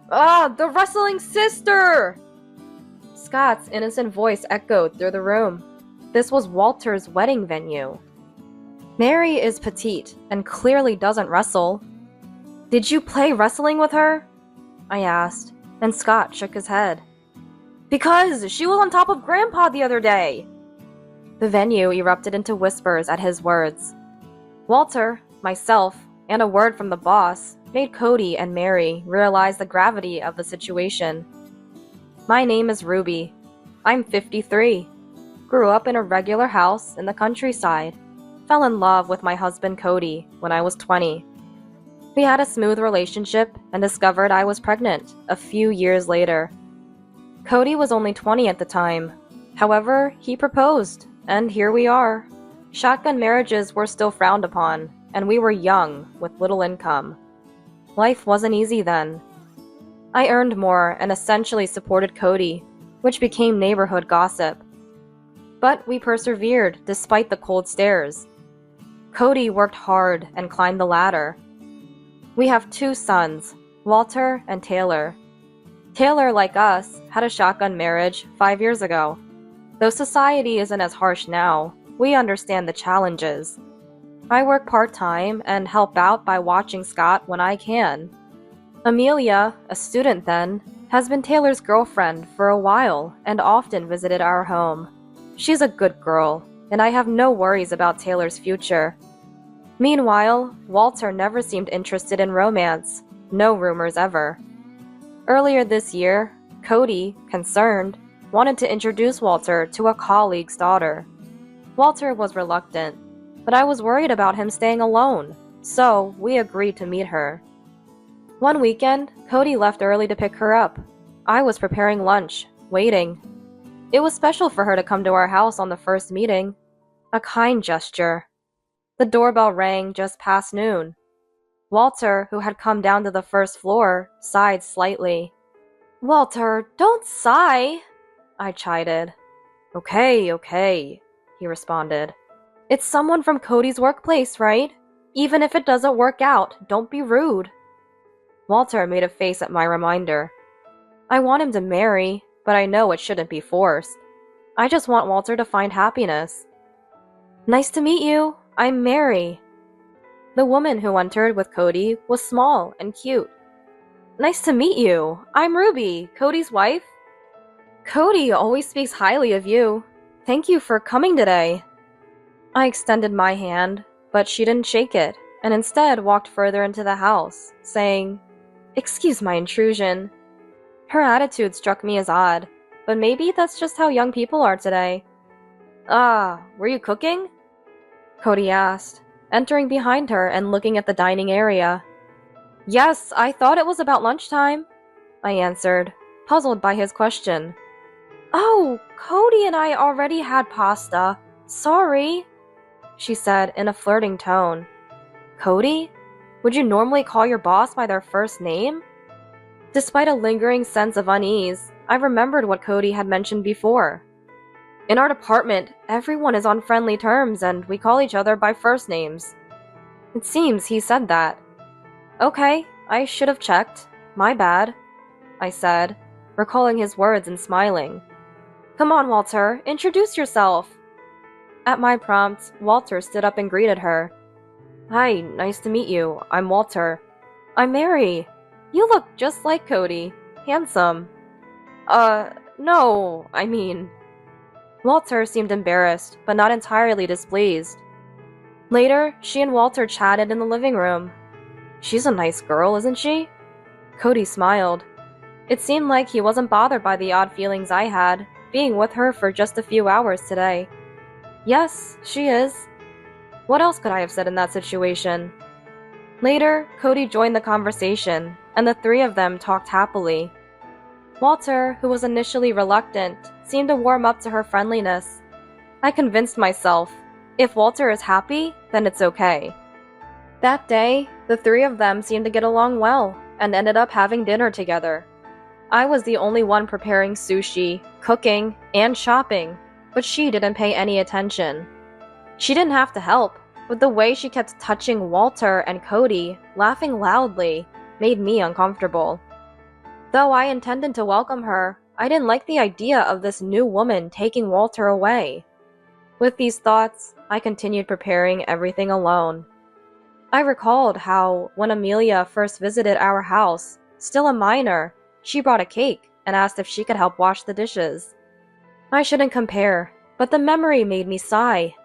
Ah, the wrestling sister! Scott's innocent voice echoed through the room. This was Walter's wedding venue. Mary is petite and clearly doesn't wrestle. Did you play wrestling with her? I asked, and Scott shook his head. Because she was on top of Grandpa the other day! The venue erupted into whispers at his words. Walter, myself, and a word from the boss made Cody and Mary realize the gravity of the situation. My name is Ruby. I'm 53. Grew up in a regular house in the countryside. Fell in love with my husband Cody when I was 20. We had a smooth relationship and discovered I was pregnant a few years later. Cody was only 20 at the time. However, he proposed, and here we are. Shotgun marriages were still frowned upon, and we were young with little income. Life wasn't easy then. I earned more and essentially supported Cody, which became neighborhood gossip. But we persevered despite the cold stares. Cody worked hard and climbed the ladder. We have 2 sons, Walter and Taylor. Taylor, like us, had a shotgun marriage 5 years ago. Though society isn't as harsh now, we understand the challenges. I work part-time and help out by watching Scott when I can. Amelia, a student then, has been Taylor's girlfriend for a while and often visited our home. She's a good girl, and I have no worries about Taylor's future. Meanwhile, Walter never seemed interested in romance. No rumors ever. Earlier this year, Cody, concerned, wanted to introduce Walter to a colleague's daughter. Walter was reluctant, but I was worried about him staying alone, so we agreed to meet her. One weekend, Cody left early to pick her up. I was preparing lunch, waiting. It was special for her to come to our house on the first meeting. A kind gesture. The doorbell rang just past noon. Walter, who had come down to the first floor, sighed slightly. "Walter, don't sigh," I chided. Okay, he responded. "It's someone from Cody's workplace, right? Even if it doesn't work out, don't be rude." Walter made a face at my reminder. I want him to marry, but I know it shouldn't be forced. I just want Walter to find happiness. "Nice to meet you. I'm Mary." The woman who entered with Cody was small and cute. "Nice to meet you. I'm Ruby, Cody's wife." "Cody always speaks highly of you. Thank you for coming today." I extended my hand, but she didn't shake it, and instead walked further into the house, saying, "Excuse my intrusion." Her attitude struck me as odd, but maybe that's just how young people are today. "Ah, were you cooking?" Cody asked, entering behind her and looking at the dining area. "Yes, I thought it was about lunchtime," I answered, puzzled by his question. "Oh, Cody and I already had pasta. Sorry," she said in a flirting tone. "Cody? Would you normally call your boss by their first name?" Despite a lingering sense of unease, I remembered what Cody had mentioned before. "In our department, everyone is on friendly terms and we call each other by first names." It seems he said that. "Okay, I should have checked. My bad," I said, recalling his words and smiling. "Come on, Walter, introduce yourself." At my prompt, Walter stood up and greeted her. "Hi, nice to meet you. I'm Walter." "I'm Mary. You look just like Cody. Handsome." No, I mean..." Walter seemed embarrassed, but not entirely displeased. Later, she and Walter chatted in the living room. "She's a nice girl, isn't she?" Cody smiled. It seemed like he wasn't bothered by the odd feelings I had, being with her for just a few hours today. "Yes, she is." What else could I have said in that situation? Later, Cody joined the conversation, and the 3 of them talked happily. Walter, who was initially reluctant, seemed to warm up to her friendliness. I convinced myself, if Walter is happy, then it's okay. That day, the 3 of them seemed to get along well, and ended up having dinner together. I was the only one preparing sushi, cooking, and shopping, but she didn't pay any attention. She didn't have to help, but the way she kept touching Walter and Cody, laughing loudly, made me uncomfortable. Though I intended to welcome her, I didn't like the idea of this new woman taking Walter away. With these thoughts, I continued preparing everything alone. I recalled how, when Amelia first visited our house, still a minor, she brought a cake and asked if she could help wash the dishes. I shouldn't compare, but the memory made me sigh.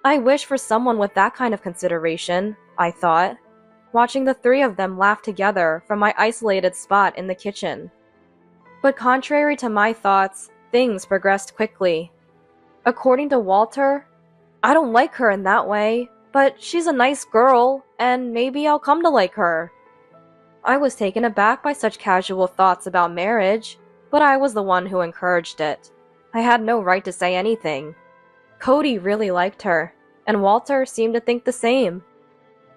I wish for someone with that kind of consideration, I thought, watching the three of them laugh together from my isolated spot in the kitchen. But contrary to my thoughts, things progressed quickly. According to Walter, I don't like her in that way, but she's a nice girl, and maybe I'll come to like her. I was taken aback by such casual thoughts about marriage, but I was the one who encouraged it. I had no right to say anything. Cody really liked her, and Walter seemed to think the same.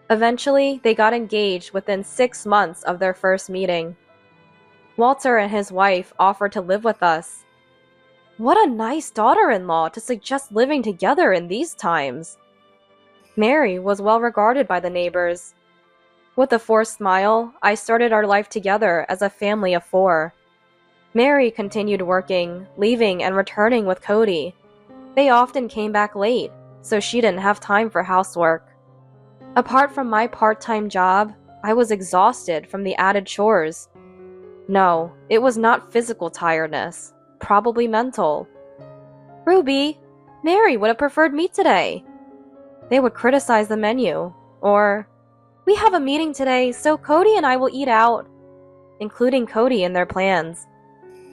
Eventually, they got engaged within 6 months of their first meeting. Walter and his wife offered to live with us. What a nice daughter-in-law to suggest living together in these times. Mary was well regarded by the neighbors. With a forced smile, I started our life together as a family of 4. Mary continued working, leaving and returning with Cody. They often came back late, so she didn't have time for housework. Apart from my part-time job, I was exhausted from the added chores. No, it was not physical tiredness, probably mental. Ruby, Mary would have preferred meat today. They would criticize the menu, or, we have a meeting today, so Cody and I will eat out, including Cody in their plans.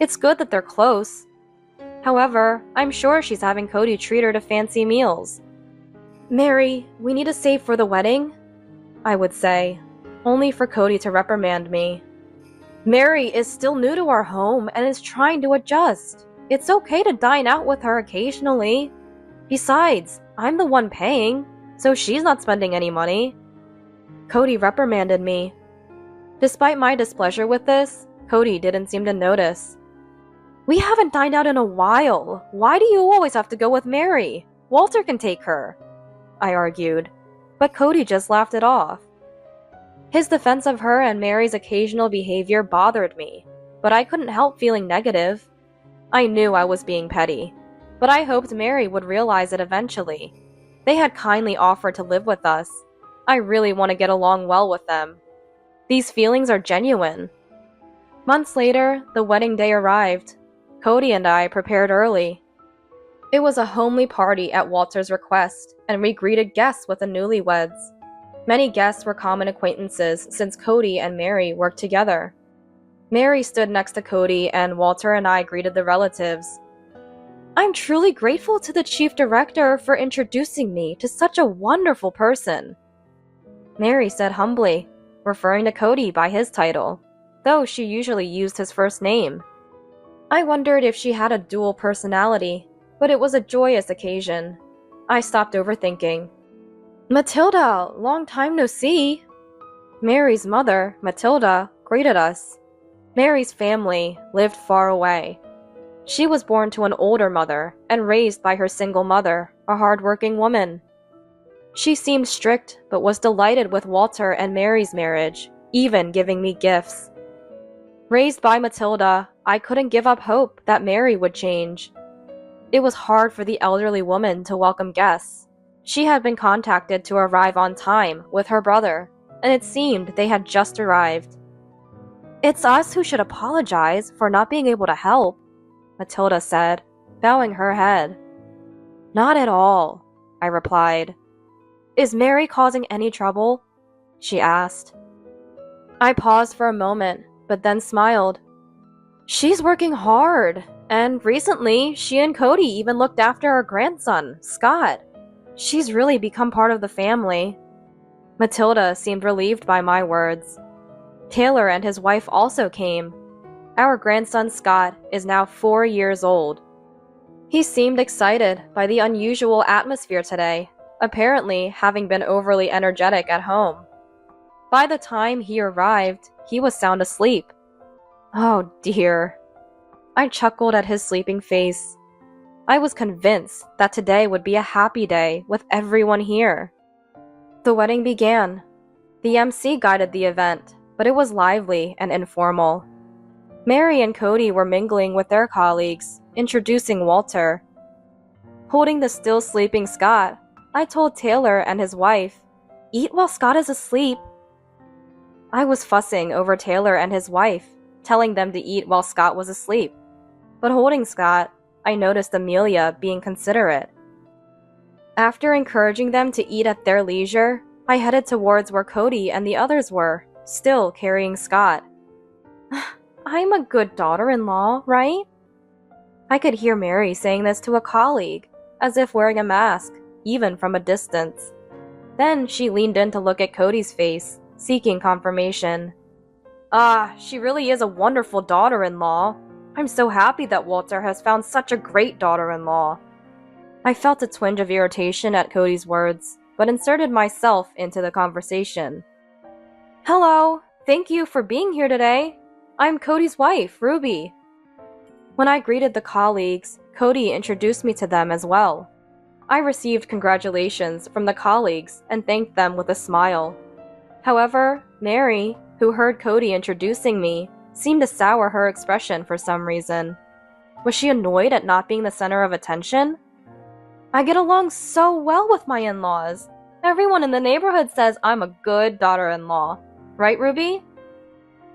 It's good that they're close. However, I'm sure she's having Cody treat her to fancy meals. Mary, we need to save for the wedding, I would say, only for Cody to reprimand me. Mary is still new to our home and is trying to adjust. It's okay to dine out with her occasionally. Besides, I'm the one paying, so she's not spending any money. Cody reprimanded me. Despite my displeasure with this, Cody didn't seem to notice. We haven't dined out in a while. Why do you always have to go with Mary? Walter can take her, I argued, but Cody just laughed it off. His defense of her and Mary's occasional behavior bothered me, but I couldn't help feeling negative. I knew I was being petty, but I hoped Mary would realize it eventually. They had kindly offered to live with us. I really want to get along well with them. These feelings are genuine. Months later, the wedding day arrived. Cody and I prepared early. It was a homely party at Walter's request, and we greeted guests with the newlyweds. Many guests were common acquaintances since Cody and Mary worked together. Mary stood next to Cody, and Walter and I greeted the relatives. I'm truly grateful to the chief director for introducing me to such a wonderful person, Mary said humbly, referring to Cody by his title, though she usually used his first name. I wondered if she had a dual personality, but it was a joyous occasion. I stopped overthinking. Matilda, long time no see. Mary's mother, Matilda, greeted us. Mary's family lived far away. She was born to an older mother and raised by her single mother, a hard-working woman. She seemed strict, but was delighted with Walter and Mary's marriage, even giving me gifts. Raised by Matilda, I couldn't give up hope that Mary would change. It was hard for the elderly woman to welcome guests. She had been contacted to arrive on time with her brother, and it seemed they had just arrived. It's us who should apologize for not being able to help, Matilda said, bowing her head. Not at all, I replied. Is Mary causing any trouble? She asked. I paused for a moment, but then smiled. She's working hard, and recently she and Cody even looked after our grandson, Scott. She's really become part of the family. Matilda seemed relieved by my words. Taylor and his wife also came. Our grandson Scott is now 4 years old. He seemed excited by the unusual atmosphere today, apparently having been overly energetic at home. By the time he arrived, he was sound asleep. Oh dear. I chuckled at his sleeping face. I was convinced that today would be a happy day with everyone here. The wedding began. The MC guided the event, but it was lively and informal. Mary and Cody were mingling with their colleagues, introducing Walter. Holding the still sleeping Scott, I told Taylor and his wife, "Eat while Scott is asleep." I was fussing over Taylor and his wife, telling them to eat while Scott was asleep. But holding Scott, I noticed Amelia being considerate. After encouraging them to eat at their leisure, I headed towards where Cody and the others were, still carrying Scott. "I'm a good daughter-in-law, right?" I could hear Mary saying this to a colleague, as if wearing a mask, even from a distance. Then she leaned in to look at Cody's face, seeking confirmation. She really is a wonderful daughter-in-law. I'm so happy that Walter has found such a great daughter-in-law." I felt a twinge of irritation at Cody's words, but inserted myself into the conversation. "Hello, thank you for being here today. I'm Cody's wife, Ruby." When I greeted the colleagues, Cody introduced me to them as well. I received congratulations from the colleagues and thanked them with a smile. However, Mary, who heard Cody introducing me, seemed to sour her expression for some reason. Was she annoyed at not being the center of attention? "I get along so well with my in-laws. Everyone in the neighborhood says I'm a good daughter-in-law. Right, Ruby?"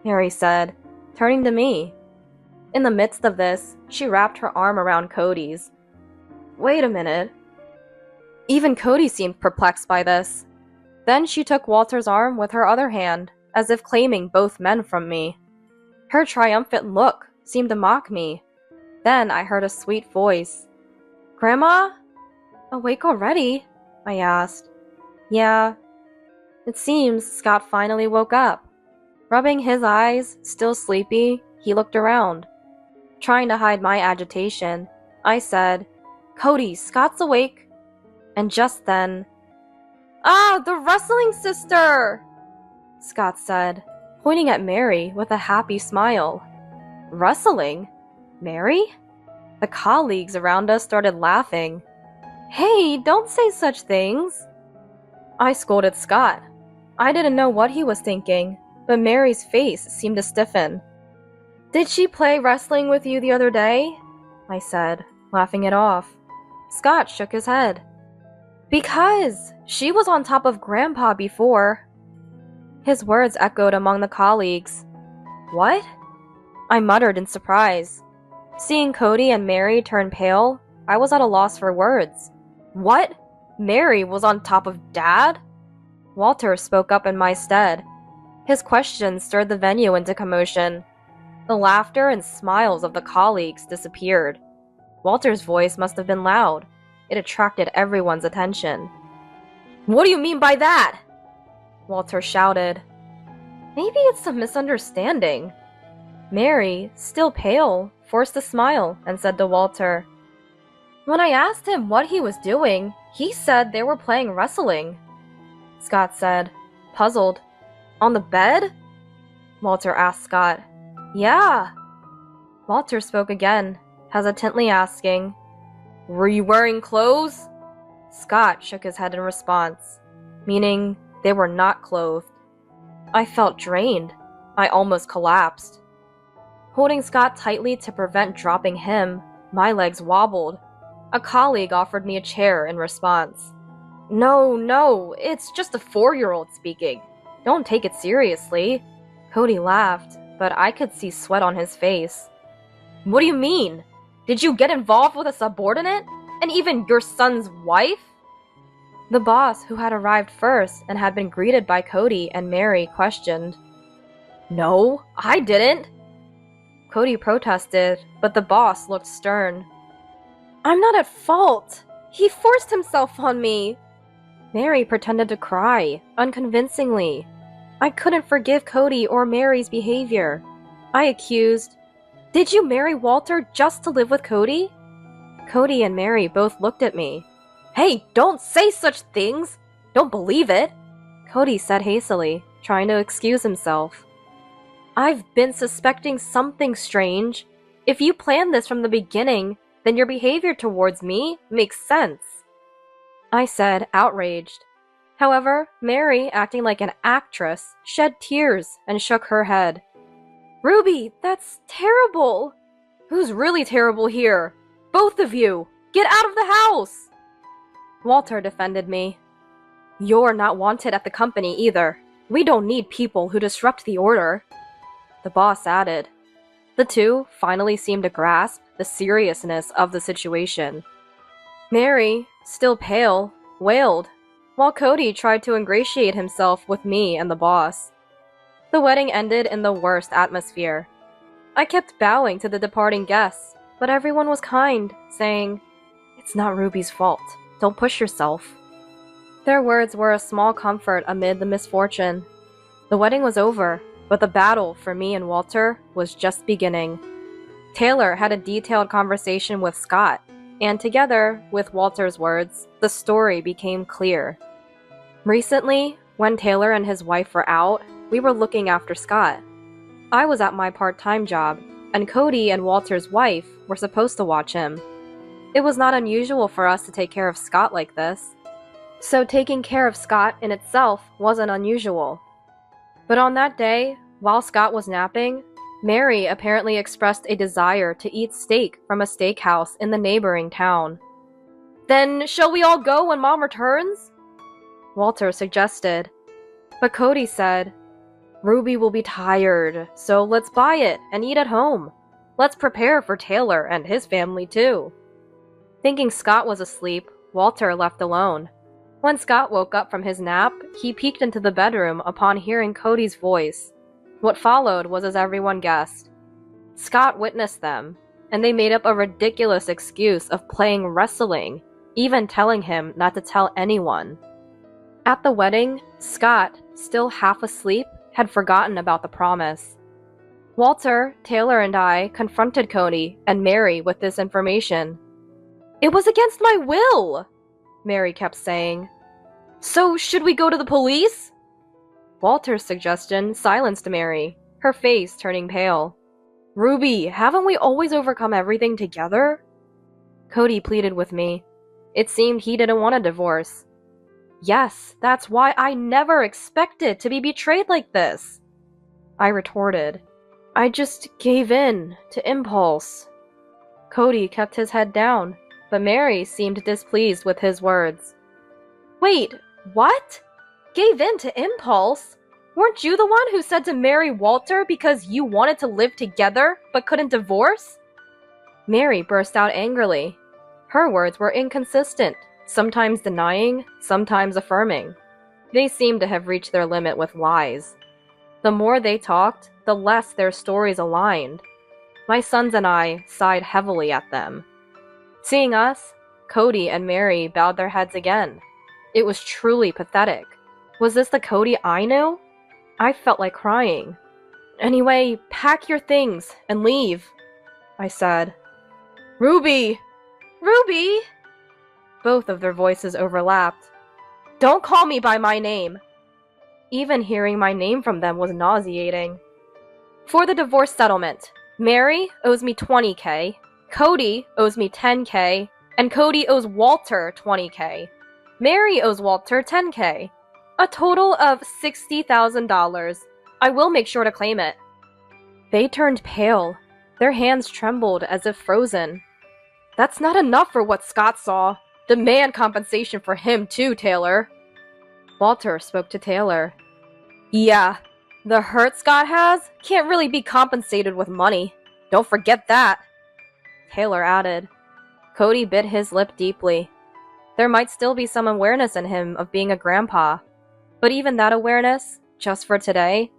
Mary said, turning to me. In the midst of this, she wrapped her arm around Cody's. Wait a minute. Even Cody seemed perplexed by this. Then she took Walter's arm with her other hand, as if claiming both men from me. Her triumphant look seemed to mock me. Then I heard a sweet voice. "Grandma? Awake already?" I asked. "Yeah." It seems Scott finally woke up. Rubbing his eyes, still sleepy, he looked around. Trying to hide my agitation, I said, "Cody, Scott's awake." And just then, the wrestling sister!" Scott said, pointing at Mary with a happy smile. "Wrestling? Mary?" The colleagues around us started laughing. "Hey, don't say such things." I scolded Scott. I didn't know what he was thinking, but Mary's face seemed to stiffen. "Did she play wrestling with you the other day?" I said, laughing it off. Scott shook his head. "Because she was on top of Grandpa before." His words echoed among the colleagues. "What?" I muttered in surprise. Seeing Cody and Mary turn pale, I was at a loss for words. "What? Mary was on top of Dad?" Walter spoke up in my stead. His questions stirred the venue into commotion. The laughter and smiles of the colleagues disappeared. Walter's voice must have been loud. It attracted everyone's attention. "What do you mean by that?" Walter shouted. "Maybe it's a misunderstanding." Mary, still pale, forced a smile and said to Walter, "When I asked him what he was doing, he said they were playing wrestling." Scott said, puzzled. "On the bed?" Walter asked Scott. "Yeah." Walter spoke again, hesitantly asking, "Were you wearing clothes?" Scott shook his head in response, meaning they were not clothed. I felt drained. I almost collapsed. Holding Scott tightly to prevent dropping him, my legs wobbled. A colleague offered me a chair in response. No, it's just a 4-year-old speaking. Don't take it seriously." Cody laughed, but I could see sweat on his face. "What do you mean? Did you get involved with a subordinate? And even your son's wife?" The boss, who had arrived first and had been greeted by Cody and Mary, questioned. "No, I didn't." Cody protested, but the boss looked stern. "I'm not at fault. He forced himself on me." Mary pretended to cry, unconvincingly. I couldn't forgive Cody or Mary's behavior. I accused, "Did you marry Walter just to live with Cody?" Cody and Mary both looked at me. "Hey, don't say such things! Don't believe it!" Cody said hastily, trying to excuse himself. "I've been suspecting something strange. If you planned this from the beginning, then your behavior towards me makes sense," I said, outraged. However, Mary, acting like an actress, shed tears and shook her head. Ruby, that's terrible! Who's really terrible here? Both of you! Get out of the house! Walter defended me. You're not wanted at the company either. We don't need people who disrupt the order. The boss added. The two finally seemed to grasp the seriousness of the situation. Mary, still pale, wailed, while Cody tried to ingratiate himself with me and the boss. The wedding ended in the worst atmosphere. I kept bowing to the departing guests, but everyone was kind, saying, "It's not Ruby's fault. Don't push yourself." Their words were a small comfort amid the misfortune. The wedding was over, but the battle for me and Walter was just beginning. Taylor had a detailed conversation with Scott, and together with Walter's words, the story became clear. Recently, when Taylor and his wife were out, we were looking after Scott. I was at my part-time job, and Cody and Walter's wife were supposed to watch him. It was not unusual for us to take care of Scott like this, so taking care of Scott in itself wasn't unusual. But on that day, while Scott was napping, Mary apparently expressed a desire to eat steak from a steakhouse in the neighboring town. "Then shall we all go when Mom returns?" Walter suggested. But Cody said, "Ruby will be tired, so let's buy it and eat at home. Let's prepare for Taylor and his family too." Thinking Scott was asleep, Walter left alone. When Scott woke up from his nap, he peeked into the bedroom upon hearing Cody's voice. What followed was as everyone guessed. Scott witnessed them, and they made up a ridiculous excuse of playing wrestling, even telling him not to tell anyone. At the wedding, Scott, still half asleep, had forgotten about the promise. Walter, Taylor, and I confronted Cody and Mary with this information. "It was against my will," Mary kept saying. "So should we go to the police?" Walter's suggestion silenced Mary, her face turning pale. "Ruby, haven't we always overcome everything together?" Cody pleaded with me. It seemed he didn't want a divorce. "Yes, that's why I never expected to be betrayed like this," I retorted. "I just gave in to impulse." Cody kept his head down, but Mary seemed displeased with his words. "Wait, what? Gave in to impulse? Weren't you the one who said to marry Walter because you wanted to live together but couldn't divorce?" Mary burst out angrily. Her words were inconsistent, sometimes denying, sometimes affirming. They seemed to have reached their limit with lies. The more they talked, the less their stories aligned. My sons and I sighed heavily at them. Seeing us, Cody and Mary bowed their heads again. It was truly pathetic. Was this the Cody I knew? I felt like crying. "Anyway, pack your things and leave," I said. "Ruby! Ruby!" Both of their voices overlapped. "Don't call me by my name." Even hearing my name from them was nauseating. "For the divorce settlement, Mary owes me $20K, Cody owes me $10K, and Cody owes Walter $20K. Mary owes Walter $10K. A total of $60,000. I will make sure to claim it." They turned pale. Their hands trembled as if frozen. "That's not enough for what Scott saw. Demand compensation for him too, Taylor." Walter spoke to Taylor. "Yeah, the hurt Scott has can't really be compensated with money. Don't forget that." Taylor added. Cody bit his lip deeply. There might still be some awareness in him of being a grandpa, but even that awareness, just for today.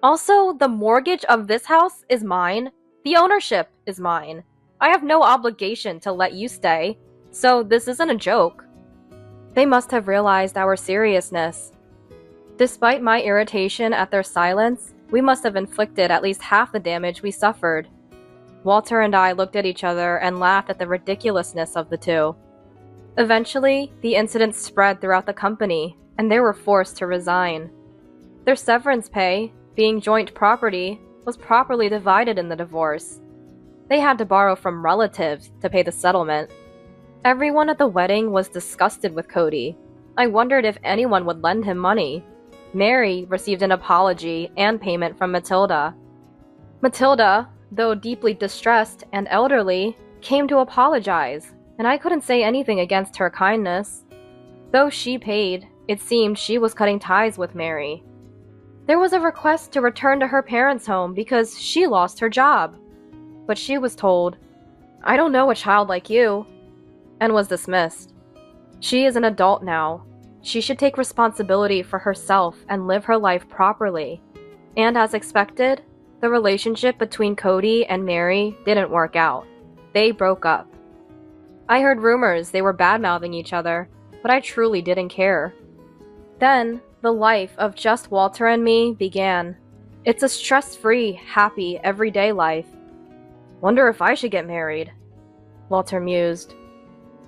"Also, the mortgage of this house is mine. The ownership is mine. I have no obligation to let you stay, so this isn't a joke." They must have realized our seriousness. Despite my irritation at their silence, we must have inflicted at least half the damage we suffered. Walter and I looked at each other and laughed at the ridiculousness of the two. Eventually, the incident spread throughout the company, and they were forced to resign. Their severance pay, being joint property, was properly divided in the divorce. They had to borrow from relatives to pay the settlement. Everyone at the wedding was disgusted with Cody. I wondered if anyone would lend him money. Mary received an apology and payment from Matilda. Matilda, though deeply distressed and elderly, came to apologize, and I couldn't say anything against her kindness. Though she paid, it seemed she was cutting ties with Mary. There was a request to return to her parents' home because she lost her job. But she was told, "I don't know a child like you," and was dismissed. She is an adult now. She should take responsibility for herself and live her life properly. And as expected, the relationship between Cody and Mary didn't work out. They broke up. I heard rumors they were bad-mouthing each other, but I truly didn't care. Then, the life of just Walter and me began. It's a stress-free, happy, everyday life. Wonder if I should get married, Walter mused.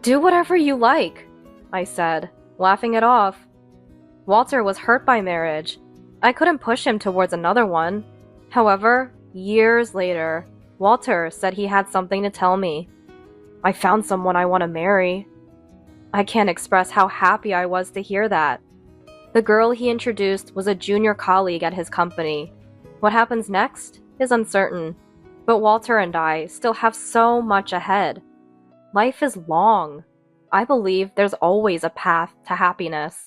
Do whatever you like, I said, laughing it off. Walter was hurt by marriage. I couldn't push him towards another one. However, years later, Walter said he had something to tell me. I found someone I want to marry. I can't express how happy I was to hear that. The girl he introduced was a junior colleague at his company. What happens next is uncertain, but Walter and I still have so much ahead. Life is long. I believe there's always a path to happiness.